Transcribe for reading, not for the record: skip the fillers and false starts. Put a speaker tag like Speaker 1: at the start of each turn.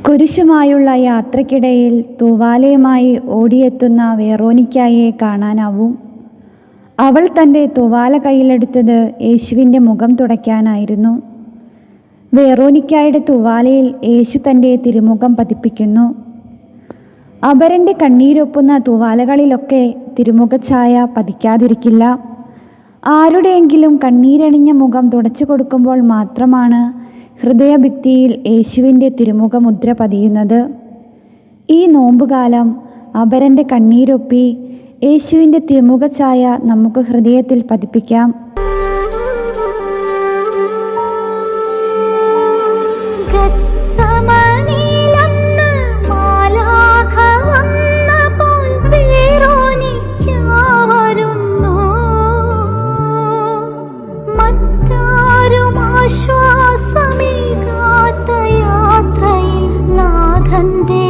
Speaker 1: കുരിശുമായുള്ള യാത്രയ്ക്കിടയിൽ തൂവാലയുമായി ഓടിയെത്തുന്ന വെറോനിക്കായെ കാണാനാവും. അവൾ തൻ്റെ തൂവാല കയ്യിലെടുത്തത് യേശുവിൻ്റെ മുഖം തുടയ്ക്കാനായിരുന്നു. വെറോനിക്കായുടെ തൂവാലയിൽ യേശു തൻ്റെ തിരുമുഖം പതിപ്പിക്കുന്നു. അപരൻ്റെ കണ്ണീരൊപ്പുന്ന തൂവാലകളിലൊക്കെ തിരുമുഖഛായ പതിക്കാതിരിക്കില്ല. ആരുടെയെങ്കിലും കണ്ണീരണിഞ്ഞ മുഖം തുടച്ചു കൊടുക്കുമ്പോൾ മാത്രമാണ് ഹൃദയഭിത്തിയിൽ യേശുവിൻ്റെ തിരുമുഖമുദ്ര പതിയുന്നത്. ഈ നോമ്പുകാലം അപരൻ്റെ കണ്ണീരൊപ്പി യേശുവിൻ്റെ തിരുമുഖഛായ നമുക്ക് ഹൃദയത്തിൽ പതിപ്പിക്കാം.
Speaker 2: ശ്വാസമേകാത്ത യാത്രയിൽ നാഥന്റെ